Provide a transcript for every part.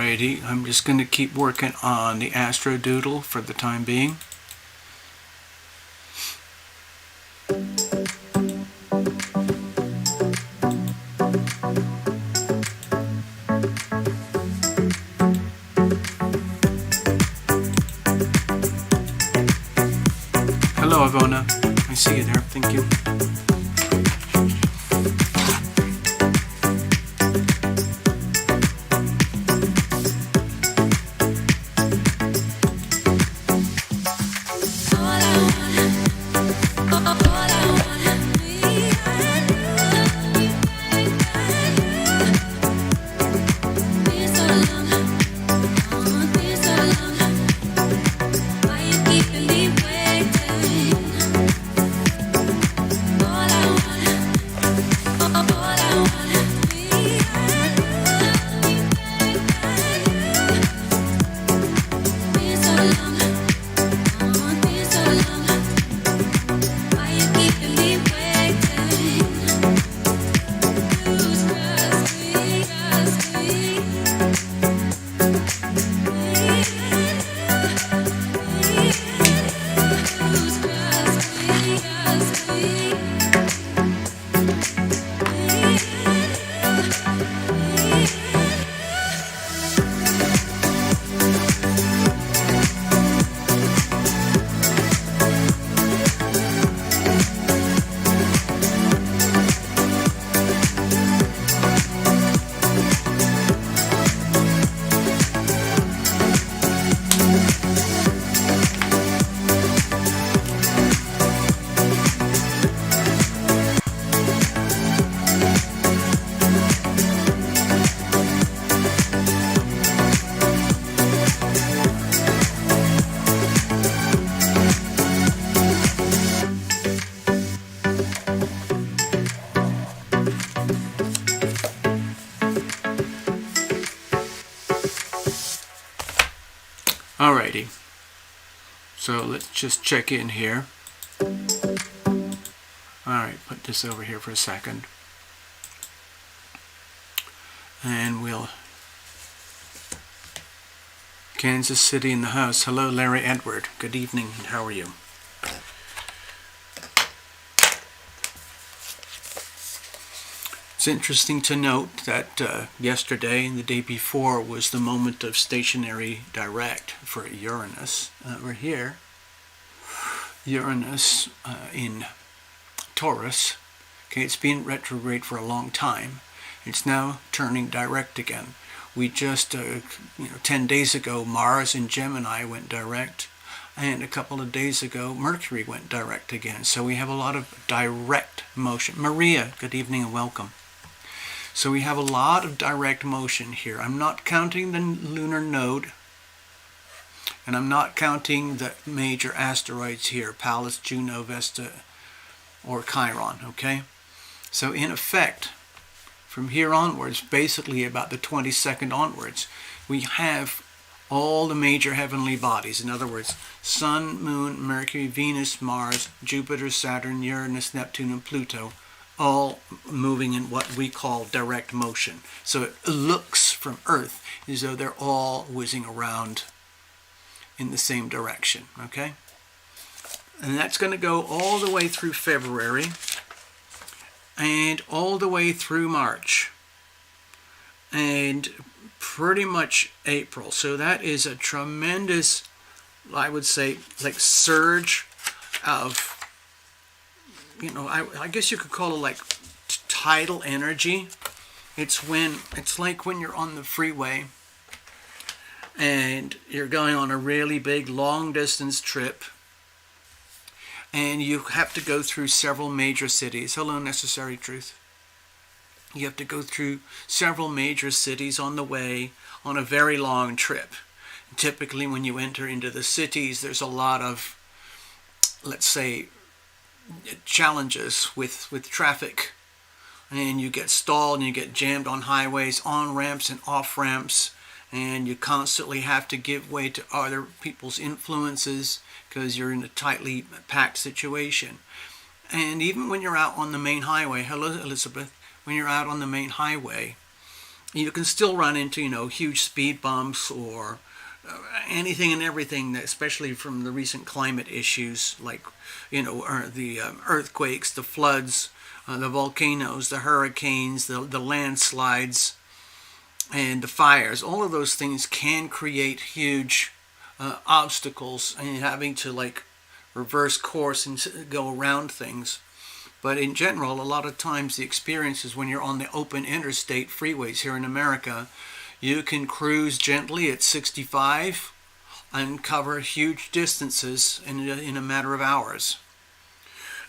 Alrighty, I'm just going to keep working on the Astro Doodle for the time being. Hello, Ivona. I see you there. Thank you. Alrighty, so let's just check in here. Alright, put this over here for a second. And we'll... Kansas City in the house. Hello, Larry Edward. Good evening, and how are you? It's interesting to note that yesterday and the day before was the moment of stationary direct for Uranus. We're here. Uranus in Taurus. Okay, it's been retrograde for a long time. It's now turning direct again. We just, 10 days ago, Mars in Gemini went direct. And a couple of days ago, Mercury went direct again. So we have a lot of direct motion. Maria, good evening and welcome. So we have a lot of direct motion here. I'm not counting the lunar node, and I'm not counting the major asteroids here, Pallas, Juno, Vesta, or Chiron, okay? So in effect, from here onwards, basically about the 22nd onwards, we have all the major heavenly bodies. In other words, Sun, Moon, Mercury, Venus, Mars, Jupiter, Saturn, Uranus, Neptune, and Pluto, all moving in what we call direct motion. So it looks from Earth as though they're all whizzing around in the same direction, okay? And that's going to go all the way through February and all the way through March and pretty much April. So that is a tremendous, I would say, like surge of, I guess you could call it like tidal energy. It's like when you're on the freeway and you're going on a really big long distance trip and you have to go through several major cities. Hello, Necessary Truth. You have to go through several major cities on the way on a very long trip. Typically when you enter into the cities, there's a lot of, let's say, challenges with traffic, and you get stalled and you get jammed on highways, on ramps and off ramps, and you constantly have to give way to other people's influences because you're in a tightly packed situation. And even when you're out on the main highway, hello Elizabeth, when you're out on the main highway, You can still run into, huge speed bumps or anything and everything, especially from the recent climate issues like, the earthquakes, the floods, the volcanoes, the hurricanes, the landslides, and the fires. All of those things can create huge obstacles and having to reverse course and go around things. But in general, a lot of times the experience is when you're on the open interstate freeways here in America, you can cruise gently at 65 and cover huge distances in a matter of hours.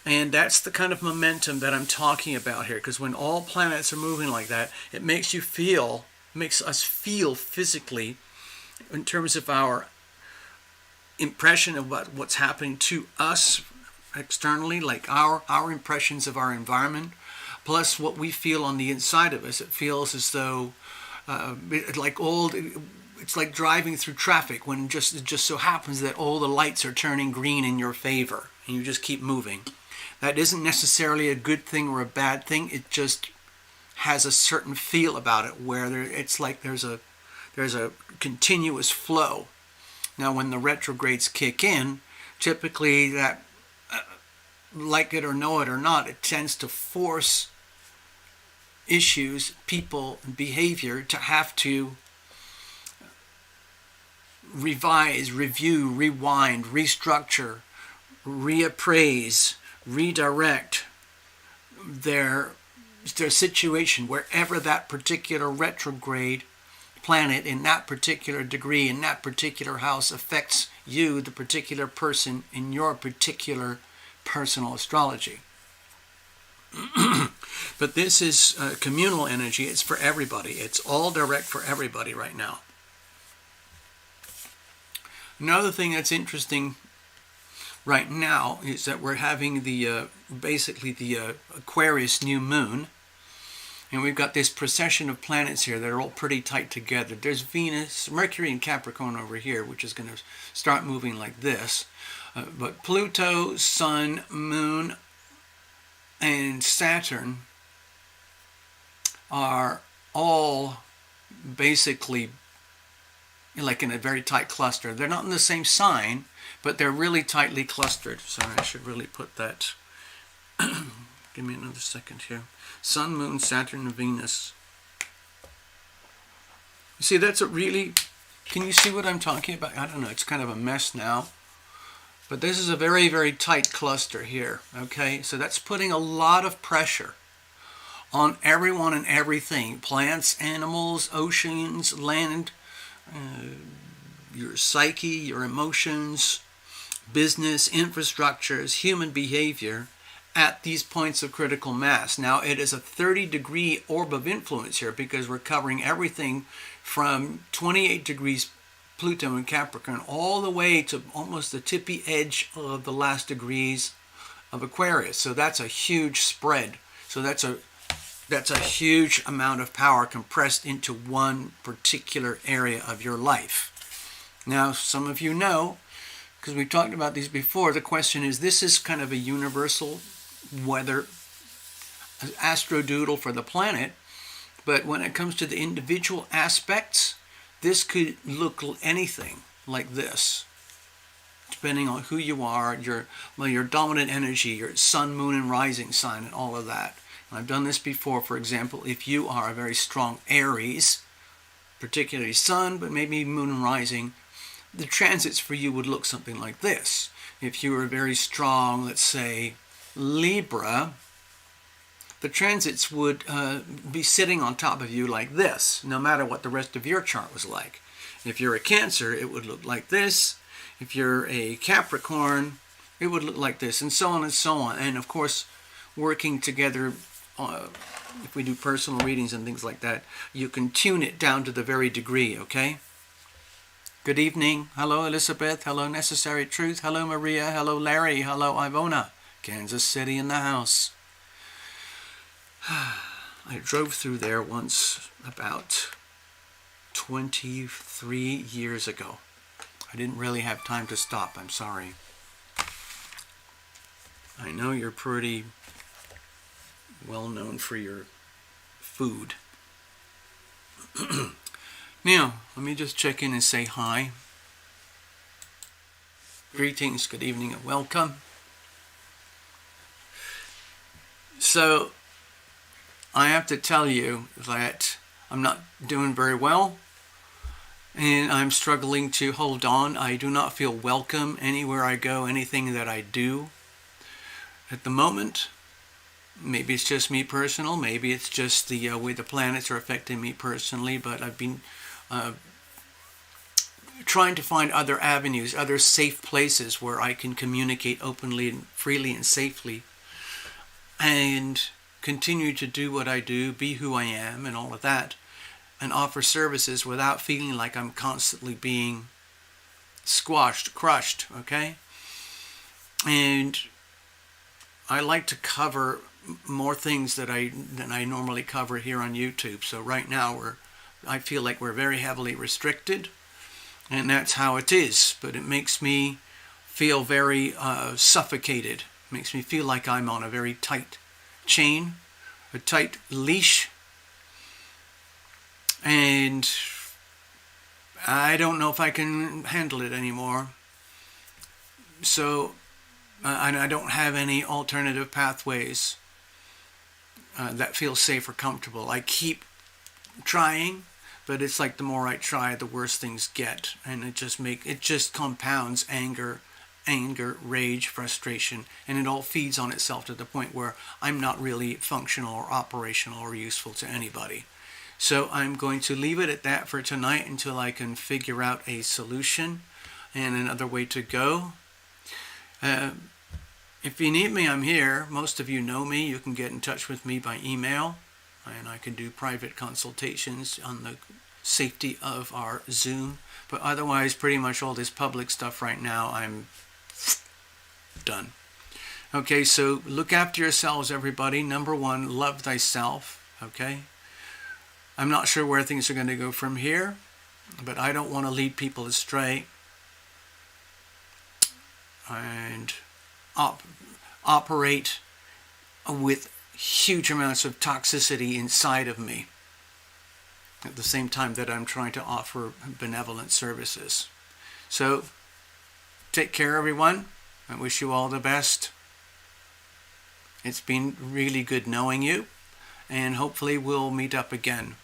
And that's the kind of momentum that I'm talking about here, because when all planets are moving like that, it makes us feel physically, in terms of our impression of what's happening to us externally, like our impressions of our environment, plus what we feel on the inside of us. It feels as though it's like driving through traffic when it just so happens that all the lights are turning green in your favor and you just keep moving. That isn't necessarily a good thing or a bad thing. It just has a certain feel about it where it's like there's a continuous flow. Now, when the retrogrades kick in, typically that, like it or know it or not, it tends to force issues, people, and behavior to have to revise, review, rewind, restructure, reappraise, redirect their situation wherever that particular retrograde planet in that particular degree in that particular house affects you, the particular person in your particular personal astrology. But this is communal energy. It's for everybody. It's all direct for everybody right now. Another thing that's interesting right now is that we're having the Aquarius new moon, and we've got this procession of planets here that are all pretty tight together. There's Venus, Mercury, and Capricorn over here, which is going to start moving like this. But Pluto, Sun, Moon, and Saturn are all basically like in a very tight cluster. They're not in the same sign, but they're really tightly clustered. Sorry, I should really put that. Give me another second here. Sun, Moon, Saturn, and Venus. You see, that's a really... Can you see what I'm talking about? I don't know. It's kind of a mess now. But this is a very, very tight cluster here. Okay? So that's putting a lot of pressure on everyone and everything. Plants, animals, oceans, land, your psyche, your emotions, business, infrastructures, human behavior at these points of critical mass. Now, it is a 30-degree orb of influence here because we're covering everything from 28 degrees Pluto and Capricorn all the way to almost the tippy edge of the last degrees of Aquarius. So that's a huge spread. So that's a huge amount of power compressed into one particular area of your life. Now, some of you know, because we've talked about these before, the question is, this is kind of a universal weather astrodoodle for the planet, but when it comes to the individual aspects, this could look anything like this, depending on who you are, your dominant energy, your sun, moon, and rising sign, and all of that. And I've done this before. For example, if you are a very strong Aries, particularly sun, but maybe moon and rising, the transits for you would look something like this. If you were very strong, let's say, Libra, the transits would be sitting on top of you like this, no matter what the rest of your chart was like. If you're a Cancer, it would look like this. If you're a Capricorn, it would look like this, and so on and so on. And of course, working together, if we do personal readings and things like that, you can tune it down to the very degree, okay? Good evening. Hello, Elizabeth. Hello, Necessary Truth. Hello, Maria. Hello, Larry. Hello, Ivona. Kansas City in the house. I drove through there once about 23 years ago. I didn't really have time to stop. I'm sorry. I know you're pretty well known for your food. Now, let me just check in and say hi. Greetings, good evening, and welcome. So, I have to tell you that I'm not doing very well, and I'm struggling to hold on. I do not feel welcome anywhere I go, anything that I do at the moment. Maybe it's just me personal, maybe it's just the way the planets are affecting me personally, but I've been trying to find other avenues, other safe places where I can communicate openly and freely and safely, and continue to do what I do, be who I am, and all of that, and offer services without feeling like I'm constantly being squashed, crushed, okay? And I like to cover more things than I normally cover here on YouTube. So right now I feel like we're very heavily restricted, and that's how it is. But it makes me feel very suffocated. It makes me feel like I'm on a very tight chain, a tight leash, and I don't know if I can handle it anymore. So and I don't have any alternative pathways that feel safe or comfortable. I keep trying, but it's like the more I try, the worse things get, and it just compounds anger, rage, frustration, and it all feeds on itself to the point where I'm not really functional or operational or useful to anybody. So I'm going to leave it at that for tonight until I can figure out a solution and another way to go. If you need me, I'm here. Most of you know me. You can get in touch with me by email, and I can do private consultations on the safety of our Zoom. But otherwise, pretty much all this public stuff right now, I'm done. Okay, so look after yourselves, everybody. Number one, love thyself, okay? I'm not sure where things are going to go from here, but I don't want to lead people astray and operate with huge amounts of toxicity inside of me at the same time that I'm trying to offer benevolent services. So take care, everyone. I wish you all the best. It's been really good knowing you, and hopefully we'll meet up again.